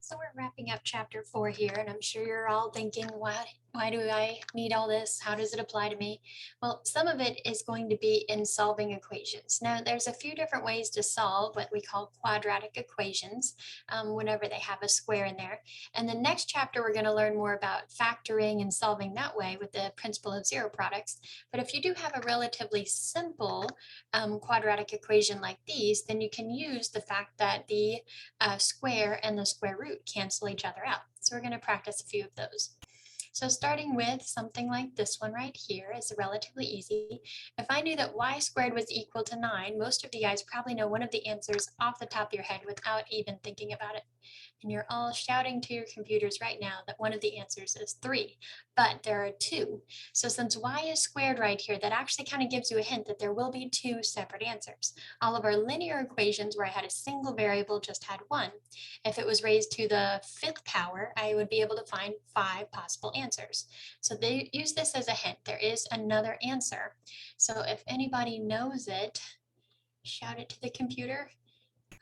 So we're wrapping up chapter 4 here, and I'm sure you're all thinking, why do I need all this? How does it apply to me? Well, some of it is going to be in solving equations. Now, there's a few different ways to solve what we call quadratic equations whenever they have a square in there. And the next chapter, we're going to learn more about factoring and solving that way with the principle of zero products. But if you do have a relatively simple quadratic equation like these, then you can use the fact that the square and the square root cancel each other out. So we're going to practice a few of those. So starting with something like this one right here is relatively easy. If I knew that y squared was equal to 9, most of you guys probably know one of the answers off the top of your head without even thinking about it. And you're all shouting to your computers right now that one of the answers is 3, but there are 2. So since y is squared right here, that actually kind of gives you a hint that there will be 2 separate answers. All of our linear equations where I had a single variable just had 1. If it was raised to the 5th power, I would be able to find 5 possible answers. So they use this as a hint. There is another answer. So if anybody knows it, shout it to the computer.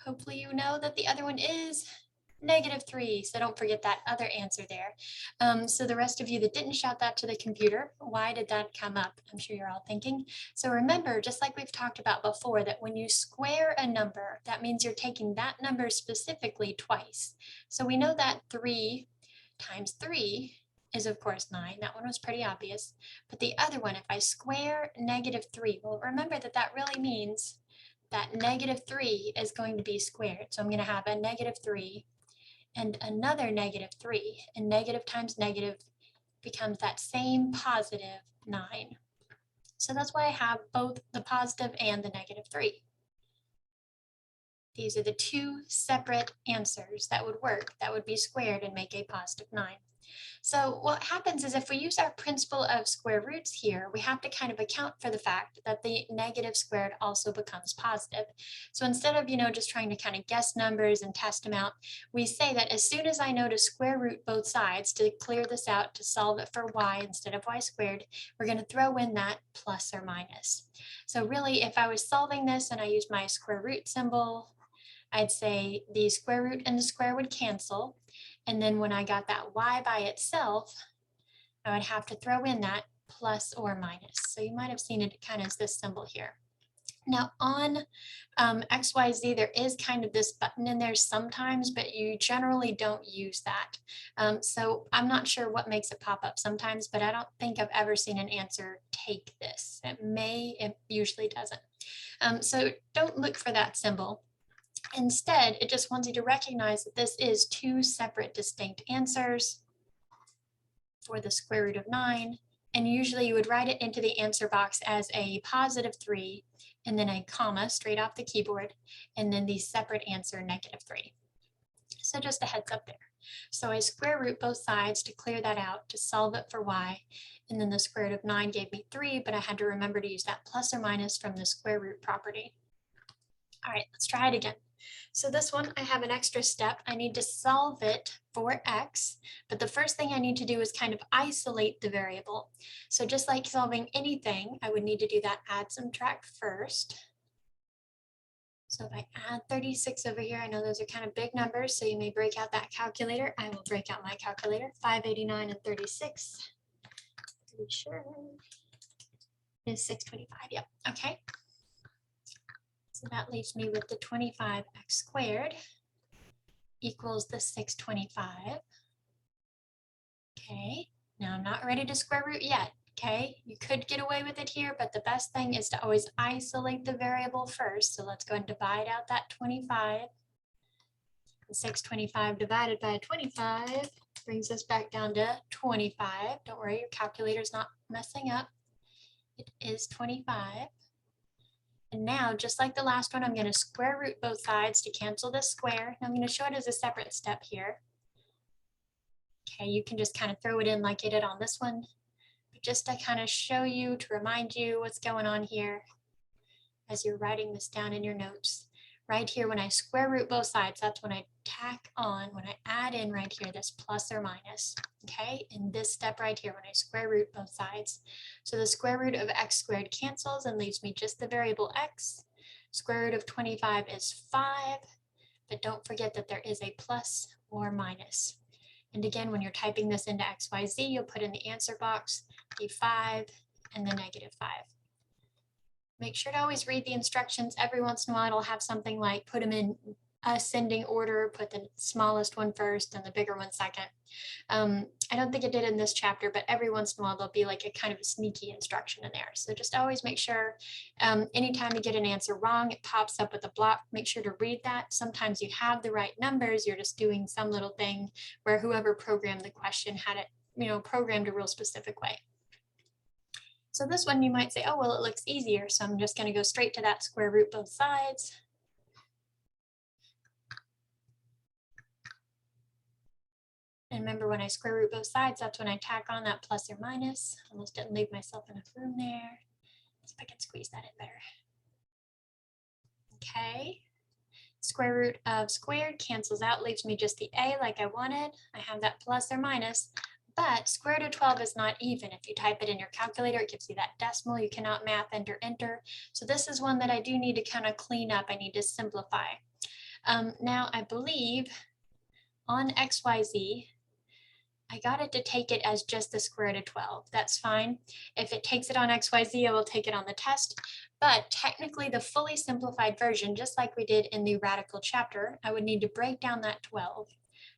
Hopefully you know that the other one is -3, so don't forget that other answer there. So the rest of you that didn't shout that to the computer, why did that come up? I'm sure you're all thinking. So remember, just like we've talked about before, that when you square a number, that means you're taking that number specifically twice. So we know that 3 times 3 is of course 9. That one was pretty obvious. But the other one, if I square -3, well, remember that that really means that -3 is going to be squared. So I'm going to have a -3 and another -3, and negative times negative becomes that same positive 9. So that's why I have both the positive and the -3. These are the 2 separate answers that would work, that would be squared and make a positive 9. So what happens is if we use our principle of square roots here, we have to kind of account for the fact that the negative squared also becomes positive. So instead of, just trying to kind of guess numbers and test them out, we say that as soon as I know to square root both sides to clear this out, to solve it for y instead of y squared, we're going to throw in that plus or minus. So really, if I was solving this and I used my square root symbol, I'd say the square root and the square would cancel. And then when I got that y by itself, I would have to throw in that plus or minus. So you might have seen it kind of as this symbol here. Now on XYZ, there is kind of this button in there sometimes, but you generally don't use that. So I'm not sure what makes it pop up sometimes, but I don't think I've ever seen an answer take this. It usually doesn't. So don't look for that symbol. Instead, it just wants you to recognize that this is 2 separate distinct answers for the square root of 9. And usually you would write it into the answer box as a +3 and then a comma straight off the keyboard, and then the separate answer -3. So just a heads up there. So I square root both sides to clear that out, to solve it for y. And then the square root of 9 gave me 3, but I had to remember to use that plus or minus from the square root property. All right, let's try it again. So this one, I have an extra step. I need to solve it for x, but the first thing I need to do is kind of isolate the variable. So just like solving anything, I would need to do that add subtract first. So if I add 36 over here, I know those are kind of big numbers, so you may break out that calculator. I will break out my calculator. 589 and 36. Pretty sure is 625. Yep. Okay. So that leaves me with the 25x squared equals the 625. Okay, now I'm not ready to square root yet. Okay, you could get away with it here, but the best thing is to always isolate the variable first. So let's go and divide out that 25. The 625 divided by 25 brings us back down to 25. Don't worry, your calculator's not messing up. It is 25. And now, just like the last one, I'm going to square root both sides to cancel this square. And I'm going to show it as a separate step here. Okay, you can just kind of throw it in like I did on this one. But just to kind of show you, to remind you what's going on here as you're writing this down in your notes. Right here, when I square root both sides, that's when I tack on, when I add in right here, this plus or minus, okay? In this step right here, when I square root both sides. So the square root of x squared cancels and leaves me just the variable x. Square root of 25 is 5, but don't forget that there is a plus or minus. And again, when you're typing this into XYZ, you'll put in the answer box the 5 and the -5. Make sure to always read the instructions. Every once in a while, it'll have something like put them in ascending order, put the smallest one first and the bigger one second. I don't think it did in this chapter, but every once in a while, there'll be like a kind of a sneaky instruction in there. So just always make sure anytime you get an answer wrong, it pops up with a block. Make sure to read that. Sometimes you have the right numbers. You're just doing some little thing where whoever programmed the question had it, programmed a real specific way. So this one you might say, oh, well, it looks easier. So I'm just going to go straight to that square root both sides. And remember, when I square root both sides, that's when I tack on that plus or minus. Almost didn't leave myself enough room there. Let's see if I can squeeze that in better. Okay. Square root of squared cancels out, leaves me just the a like I wanted. I have that plus or minus, but square root of 12 is not even. If you type it in your calculator, it gives you that decimal. You cannot math enter. So this is one that I do need to kind of clean up. I need to simplify. Now I believe on XYZ, I got it to take it as just the square root of 12. That's fine. If it takes it on XYZ, I will take it on the test. But technically, the fully simplified version, just like we did in the radical chapter, I would need to break down that 12.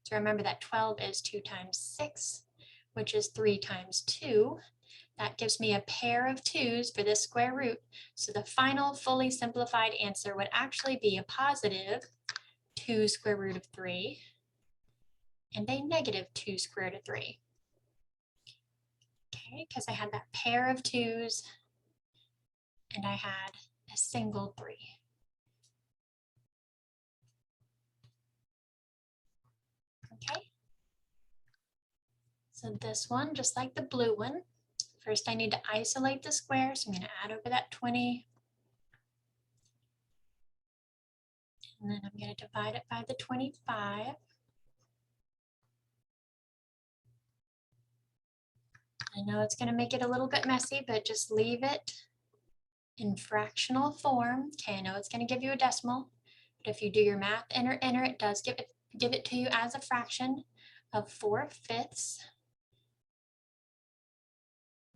So remember that 12 is 2 times 6, which is 3 times 2. That gives me a pair of 2's for this square root. So the final fully simplified answer would actually be a positive 2 square root of 3. And a negative 2 square root of 3. Okay, because I had that pair of 2's and I had a single 3. Okay. So this one, just like the blue one, first I need to isolate the square. So I'm going to add over that 20. And then I'm going to divide it by the 25. I know it's going to make it a little bit messy, but just leave it in fractional form. Okay, I know it's going to give you a decimal, but if you do your math, enter, it does give it to you as a fraction of 4/5.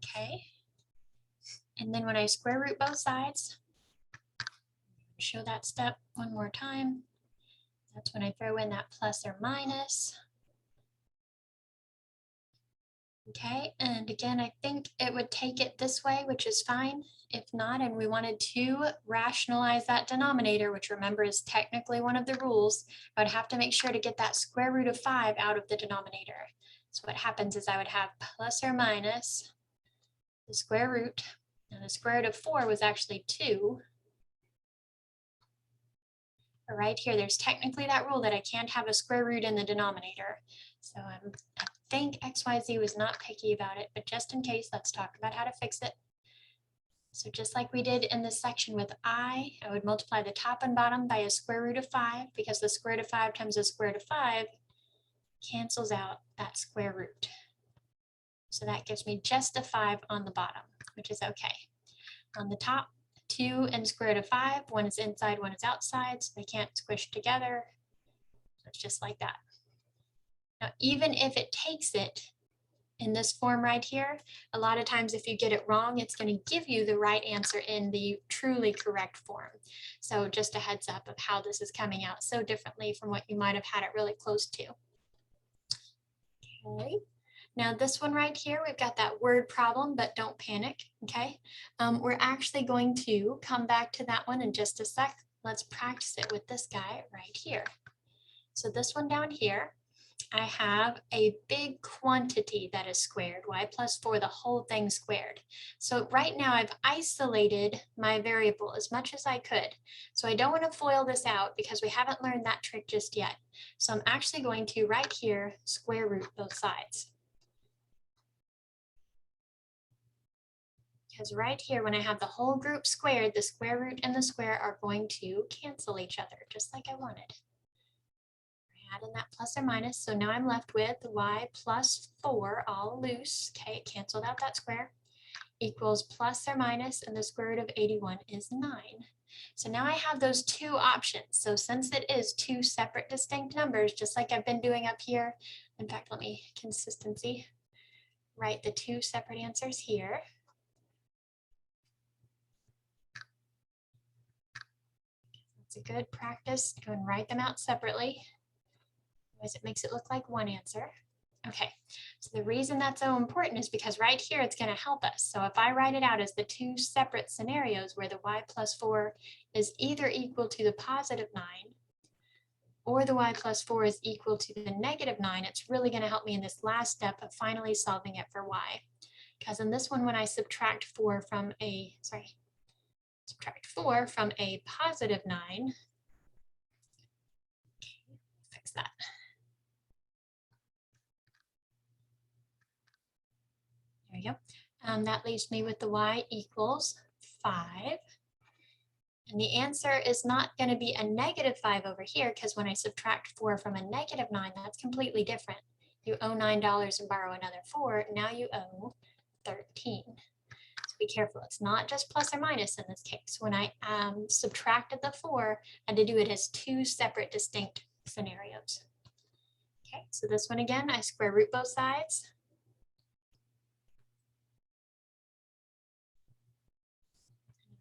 Okay, and then when I square root both sides, show that step one more time. That's when I throw in that plus or minus. Okay, and again, I think it would take it this way, which is fine. If not, and we wanted to rationalize that denominator, which remember is technically one of the rules, I would have to make sure to get that square root of 5 out of the denominator. So what happens is I would have plus or minus the square root, and the square root of 4 was actually 2. But right here, there's technically that rule that I can't have a square root in the denominator. So I think XYZ was not picky about it, but just in case, let's talk about how to fix it. So just like we did in this section with I would multiply the top and bottom by a square root of 5, because the square root of 5 times the square root of 5 cancels out that square root. So that gives me just a 5 on the bottom, which is okay. On the top, 2 and square root of 5, one is inside, one is outside, so they can't squish together. So it's just like that. Now, even if it takes it in this form right here, a lot of times if you get it wrong, it's going to give you the right answer in the truly correct form. So just a heads up of how this is coming out so differently from what you might have had it really close to. Okay. Now this one right here, we've got that word problem, but don't panic, okay? We're actually going to come back to that one in just a sec. Let's practice it with this guy right here. So this one down here, I have a big quantity that is squared, y plus 4, the whole thing squared. So right now I've isolated my variable as much as I could. So I don't want to FOIL this out because we haven't learned that trick just yet. So I'm actually going to right here square root both sides. Because right here, when I have the whole group squared, the square root and the square are going to cancel each other, just like I wanted. Add in that plus or minus, so now I'm left with y plus 4, all loose, okay, it canceled out that square, equals plus or minus, and the square root of 81 is 9. So now I have those two options. So since it is two separate distinct numbers, just like I've been doing up here, in fact, let me consistency, write the two separate answers here. It's a good practice. Go and write them out separately. Otherwise it makes it look like one answer. Okay, so the reason that's so important is because right here it's going to help us. So if I write it out as the two separate scenarios where the y plus 4 is either equal to the positive 9 or the y plus 4 is equal to the negative 9, it's really going to help me in this last step of finally solving it for y. Because in this one, when I subtract 4 from a positive 9, okay, fix that. There we go. That leaves me with the y equals 5. And the answer is not going to be a negative 5 over here, because when I subtract 4 from a negative 9, that's completely different. You owe $9 and borrow another 4. Now you owe 13. So be careful. It's not just plus or minus in this case. When I subtracted the 4, I had to do it as two separate distinct scenarios. Okay, so this one again, I square root both sides.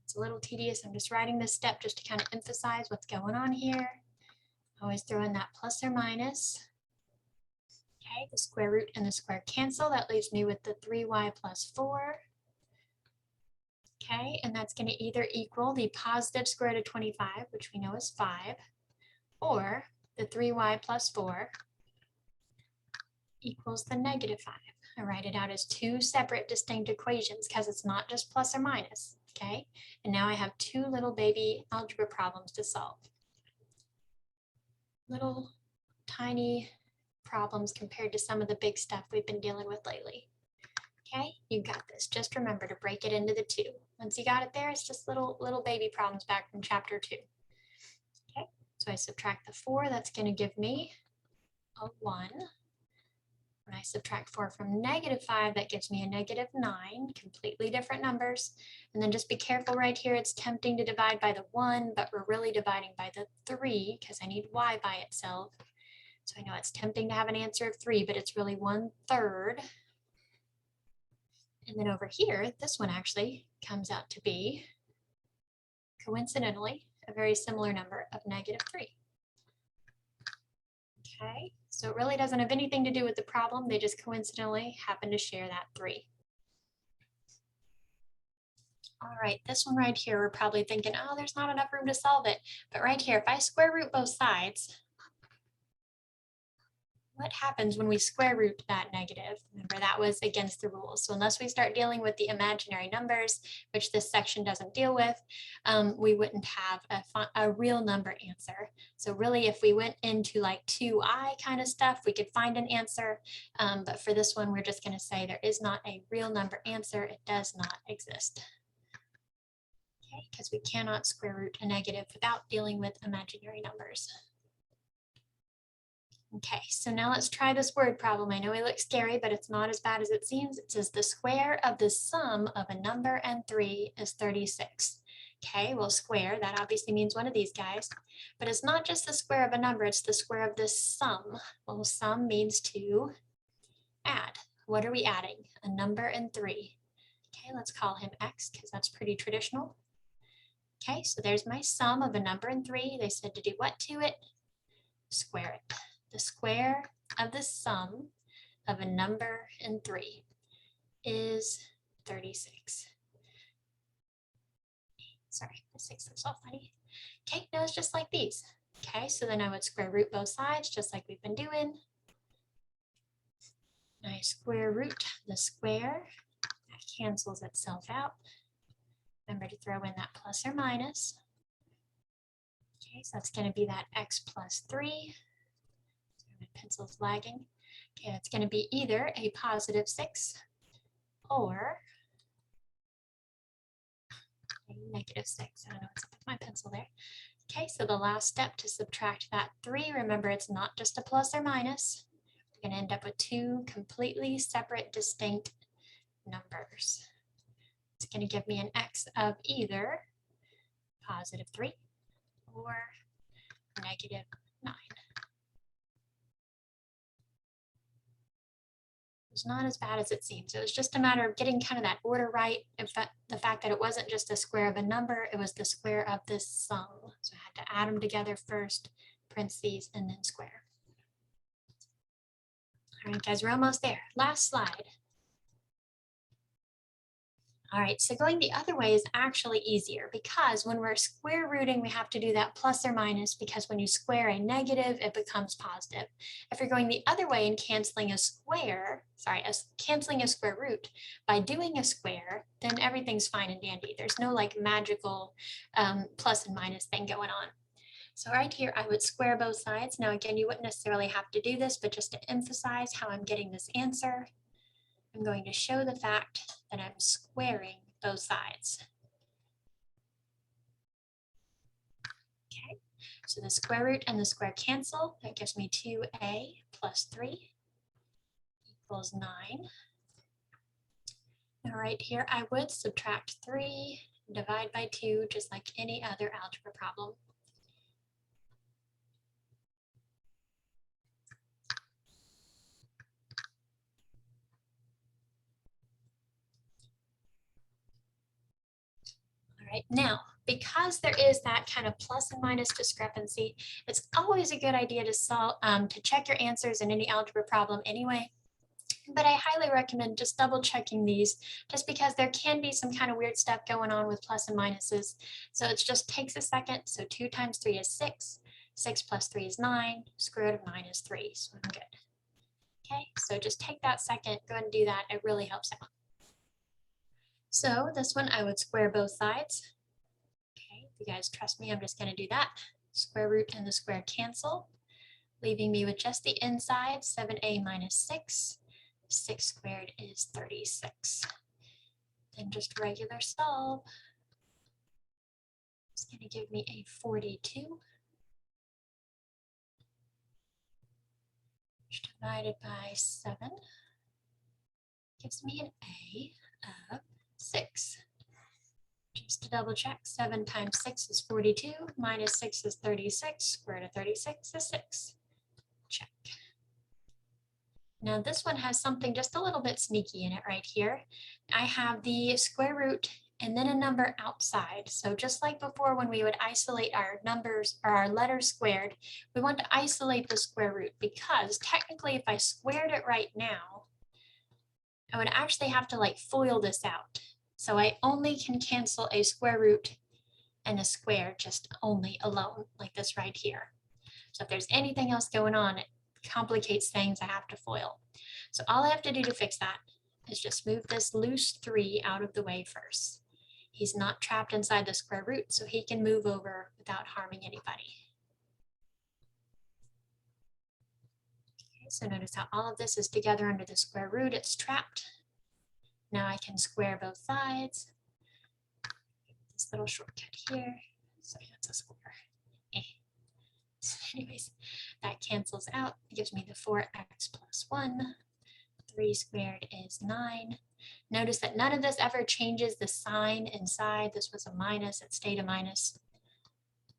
It's a little tedious. I'm just writing this step just to kind of emphasize what's going on here. Always throw in that plus or minus. Okay, the square root and the square cancel. That leaves me with the 3y plus 4. Okay, and that's going to either equal the positive square root of 25, which we know is 5, or the 3y plus 4 equals the negative 5. I write it out as two separate distinct equations because it's not just plus or minus. Okay, and now I have two little baby algebra problems to solve. Little tiny problems compared to some of the big stuff we've been dealing with lately. Okay, you got this. Just remember to break it into the two. Once you got it there, it's just little baby problems back from chapter 2. Okay, so I subtract the 4, that's going to give me a 1. When I subtract 4 from negative 5, that gives me a negative 9, completely different numbers. And then just be careful right here, it's tempting to divide by the 1, but we're really dividing by the 3 because I need y by itself. So I know it's tempting to have an answer of 3, but it's really 1/3. And then over here, this one actually comes out to be, coincidentally, a very similar number of negative 3. Okay, so it really doesn't have anything to do with the problem. They just coincidentally happen to share that 3. All right, this one right here, we're probably thinking, oh, there's not enough room to solve it. But right here, if I square root both sides, what happens when we square root that negative? Remember, that was against the rules. So unless we start dealing with the imaginary numbers, which this section doesn't deal with, we wouldn't have a real number answer. So really, if we went into like 2i kind of stuff, we could find an answer. But for this one, we're just going to say there is not a real number answer. It does not exist. Okay, because we cannot square root a negative without dealing with imaginary numbers. Okay, so now let's try this word problem. I know it looks scary, but it's not as bad as it seems. It says the square of the sum of a number and 3 is 36. Okay, well, square, that obviously means one of these guys, but it's not just the square of a number, it's the square of the sum. Well, sum means to add. What are we adding? A number and 3. Okay, let's call him x because that's pretty traditional. Okay, so there's my sum of a number and 3. They said to do what to it? Square it. The square of the sum of a number and 3 is 36. Sorry, the 6 is so funny. Okay, now it's just like these. Okay, so then I would square root both sides just like we've been doing. I square root the square. That cancels itself out. Remember to throw in that plus or minus. Okay, so that's going to be that x plus 3. My pencil's lagging. Okay, it's going to be either a positive 6 or a negative 6. I don't know what's up with my pencil there. Okay, so the last step to subtract that 3, remember it's not just a plus or minus. We're going to end up with two completely separate, distinct numbers. It's going to give me an x of either positive 3 or negative 9. It's not as bad as it seems. It was just a matter of getting kind of that order right. In fact, the fact that it wasn't just a square of a number, it was the square of this sum. So I had to add them together first, parentheses, and then square. All right, guys, we're almost there. Last slide. All right, so going the other way is actually easier because when we're square rooting, we have to do that plus or minus because when you square a negative, it becomes positive. If you're going the other way and canceling a square, canceling a square root by doing a square, then everything's fine and dandy. There's no like magical plus and minus thing going on. So right here, I would square both sides. Now again, you wouldn't necessarily have to do this, but just to emphasize how I'm getting this answer, I'm going to show the fact that I'm squaring both sides. Okay, so the square root and the square cancel. That gives me 2a plus 3 equals 9. Now right here, I would subtract 3, divide by 2, just like any other algebra problem. All right, now, because there is that kind of plus and minus discrepancy, it's always a good idea to solve, to check your answers in any algebra problem anyway. But I highly recommend just double checking these just because there can be some kind of weird stuff going on with plus and minuses. So it just takes a second. So 2 times 3 is 6. 6 plus 3 is 9. Square root of 9 is 3. So I'm good. Okay, so just take that second, go ahead and do that. It really helps out. So this one, I would square both sides. Okay, if you guys trust me, I'm just going to do that. Square root and the square cancel, leaving me with just the inside, 7a minus 6. 6 squared is 36. Then just regular solve. It's going to give me a 42. Which divided by 7 gives me an a of 6. Just to double check, 7 times 6 is 42, minus 6 is 36, square root of 36 is 6. Check. Now this one has something just a little bit sneaky in it right here. I have the square root and then a number outside. So just like before when we would isolate our numbers or our letters squared, we want to isolate the square root because technically if I squared it right now, I would actually have to like FOIL this out. So I only can cancel a square root and a square just only alone, like this right here. So if there's anything else going on, it complicates things, I have to FOIL. So all I have to do to fix that is just move this loose 3 out of the way first. He's not trapped inside the square root, so he can move over without harming anybody. Okay, so notice how all of this is together under the square root, it's trapped. Now I can square both sides. This little shortcut here. So that's a square. So anyways, that cancels out. It gives me the 4x plus 1. 3 squared is 9. Notice that none of this ever changes the sign inside. This was a minus, it stayed a minus.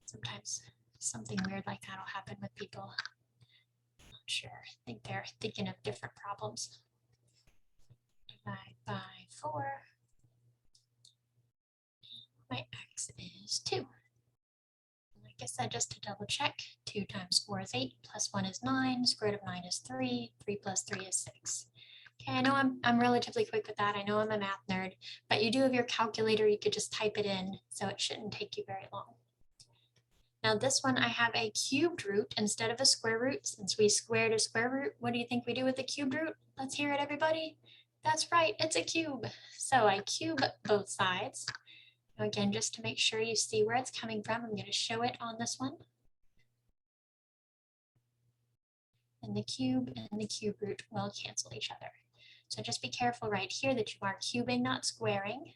Sometimes something weird like that will happen with people. Not sure. I think they're thinking of different problems. Divide by 4. My x is 2. Like I said, just to double check, 2 times 4 is 8, plus 1 is 9, square root of 9 is 3, 3 plus 3 is 6. Okay, I know I'm relatively quick with that. I know I'm a math nerd, but you do have your calculator. You could just type it in, so it shouldn't take you very long. Now this one, I have a cubed root instead of a square root. Since we squared a square root, what do you think we do with the cubed root? Let's hear it, everybody. That's right, it's a cube. So I cube both sides. Now again, just to make sure you see where it's coming from, I'm going to show it on this one. And the cube and the cube root will cancel each other. So just be careful right here that you are cubing, not squaring.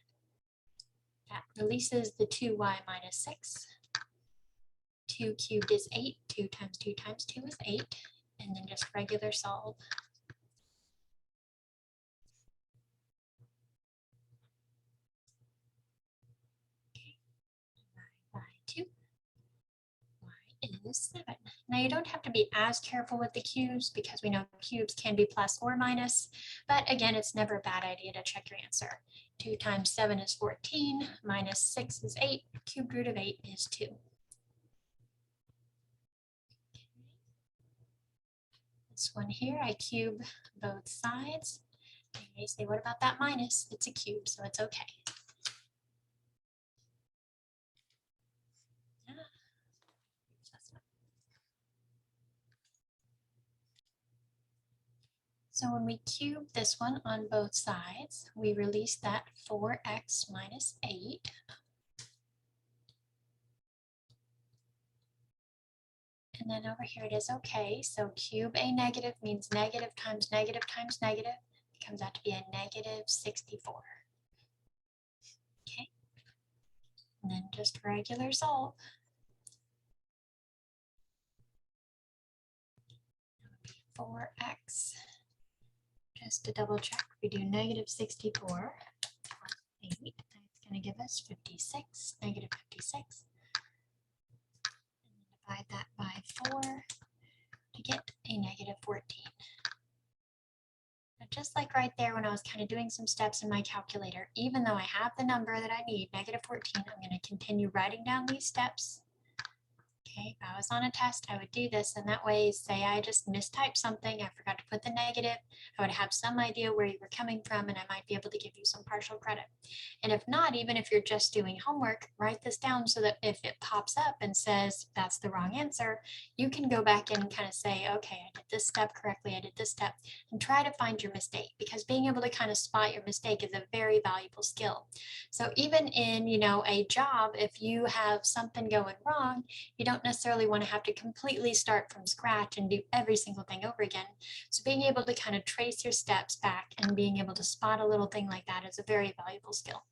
That releases the 2y minus 6. 2 cubed is 8. 2 times 2 times 2 is 8. And then just regular solve. Okay. Divide by -7. Now you don't have to be as careful with the cubes because we know cubes can be plus or minus, but again, it's never a bad idea to check your answer. 2 times 7 is 14, minus 6 is 8, cubed root of 8 is 2. This one here, I cube both sides. You may say, what about that minus? It's a cube, so it's okay. So when we cube this one on both sides, we release that 4x minus 8. And then over here it is okay. So cube a negative means negative times negative times negative. It comes out to be a negative 64. Okay. And then just regular solve. 4x. Just to double check, we do negative 64 plus 8. That's going to give us 56, negative 56. And divide that by 4 to get a negative 14. Now, just like right there when I was kind of doing some steps in my calculator, even though I have the number that I need, negative 14, I'm going to continue writing down these steps. Okay, if I was on a test, I would do this, and that way, say I just mistyped something, I forgot to put the negative, I would have some idea where you were coming from, and I might be able to give you some partial credit. And if not, even if you're just doing homework, write this down so that if it pops up and says that's the wrong answer, you can go back and kind of say, okay, I did this step correctly, I did this step, and try to find your mistake, because being able to kind of spot your mistake is a very valuable skill. So even in, a job, if you have something going wrong, you don't necessarily want to have to completely start from scratch and do every single thing over again. So being able to kind of trace your steps back and being able to spot a little thing like that is a very valuable skill.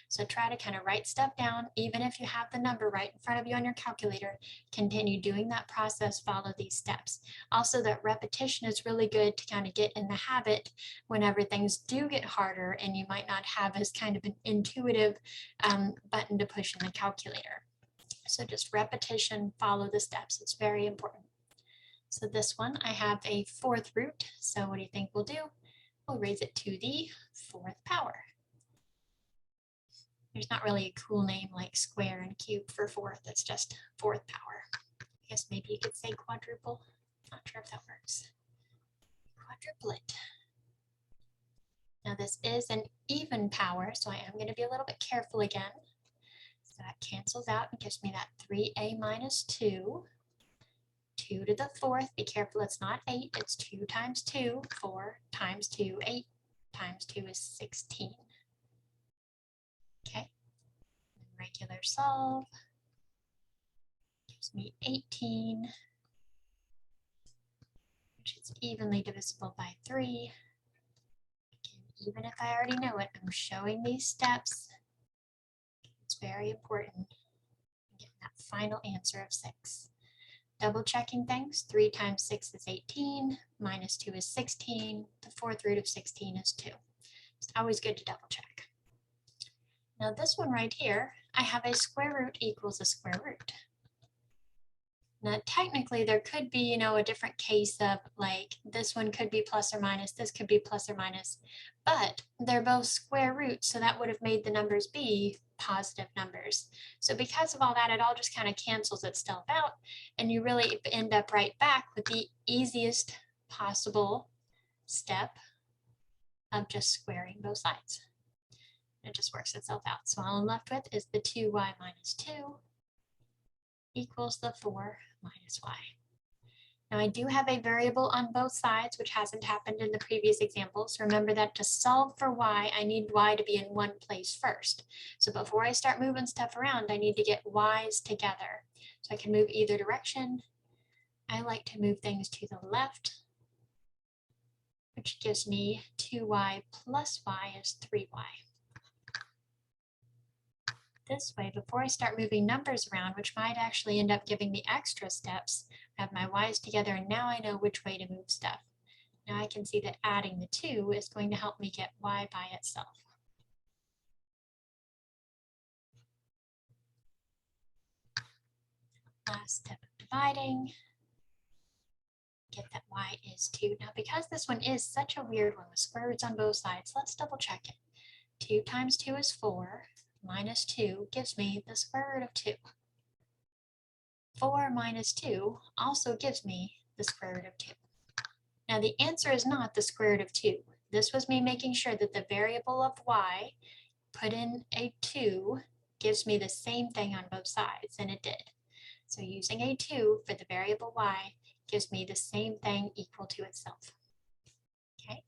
So try to kind of write stuff down, even if you have the number right in front of you on your calculator, continue doing that process, follow these steps. Also, that repetition is really good to kind of get in the habit whenever things do get harder and you might not have as kind of an intuitive button to push in the calculator. So just repetition, follow the steps. It's very important. So this one, I have a 4th root. So what do you think we'll do? We'll raise it to the 4th power. There's not really a cool name like square and cube for 4th. It's just 4th power. I guess maybe you could say quadruple. Not sure if that works. Quadruplet. Now this is an even power, so I am going to be a little bit careful again. So that cancels out and gives me that 3a minus 2. 2 to the 4th. Be careful, it's not 8. It's 2 times 2. 4 times 2, 8 times 2 is 16. Okay. Regular solve gives me 18, which is evenly divisible by 3. Again, even if I already know it, I'm showing these steps. It's very important in getting that final answer of 6. Double checking things, 3 times 6 is 18, minus 2 is 16, the 4th root of 16 is 2. It's always good to double check. Now this one right here, I have a square root equals a square root. Now technically there could be, a different case of like this one could be plus or minus, this could be plus or minus, but they're both square roots, so that would have made the numbers be positive numbers. So because of all that, it all just kind of cancels itself out, and you really end up right back with the easiest possible step of just squaring both sides. It just works itself out. So all I'm left with is the 2y minus 2 equals the 4 minus y. Now I do have a variable on both sides, which hasn't happened in the previous examples. Remember that to solve for y, I need y to be in one place first. So before I start moving stuff around, I need to get y's together. So I can move either direction. I like to move things to the left, which gives me 2y plus y is 3y. This way, before I start moving numbers around, which might actually end up giving me extra steps, I have my y's together, and now I know which way to move stuff. Now I can see that adding the 2 is going to help me get y by itself. Last step of dividing, get that y is 2. Now, because this one is such a weird one with square roots on both sides, let's double check it. 2 times 2 is 4, minus 2 gives me the square root of 2. 4 minus 2 also gives me the square root of 2. Now, the answer is not the square root of 2. This was me making sure that the variable of y put in a 2 gives me the same thing on both sides, and it did. So using a 2 for the variable y gives me the same thing equal to itself. Okay.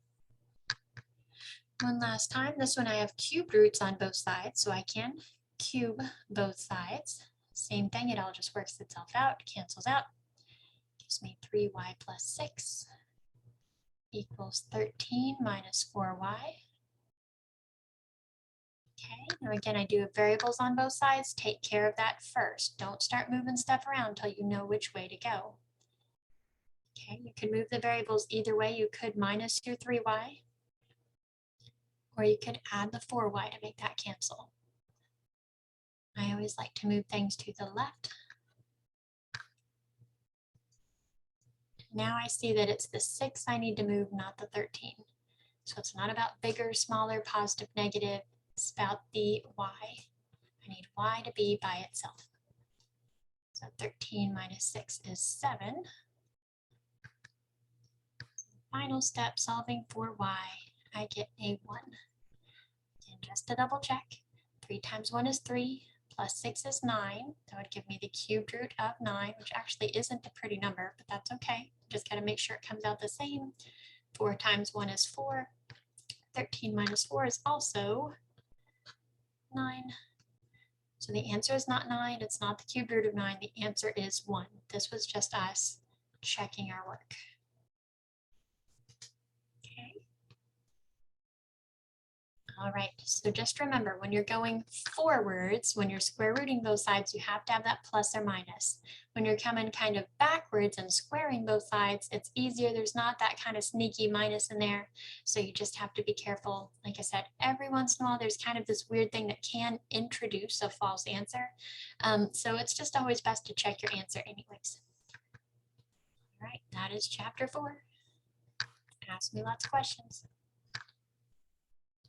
One last time, this one I have cubed roots on both sides, so I can cube both sides. Same thing, it all just works itself out, cancels out. Gives me 3y plus 6 equals 13 minus 4y. Okay, now again, I do have variables on both sides. Take care of that first. Don't start moving stuff around until you know which way to go. Okay, you can move the variables either way. You could minus your 3y, or you could add the 4y to make that cancel. I always like to move things to the left. Now I see that it's the 6 I need to move, not the 13. So it's not about bigger, smaller, positive, negative. It's about the y. I need y to be by itself. So 13 minus 6 is 7. Final step, solving for y, I get a 1. And just to double check, 3 times 1 is 3, plus 6 is 9. That would give me the cubed root of 9, which actually isn't a pretty number, but that's okay. Just got to make sure it comes out the same. 4 times 1 is 4. 13 minus 4 is also 9. So the answer is not 9. It's not the cubed root of 9. The answer is 1. This was just us checking our work. Okay. All right, so just remember, when you're going forwards, when you're square rooting both sides, you have to have that plus or minus. When you're coming kind of backwards and squaring both sides, it's easier. There's not that kind of sneaky minus in there. So you just have to be careful. Like I said, every once in a while, there's kind of this weird thing that can introduce a false answer. So it's just always best to check your answer anyways. All right, that is chapter 4. Ask me lots of questions.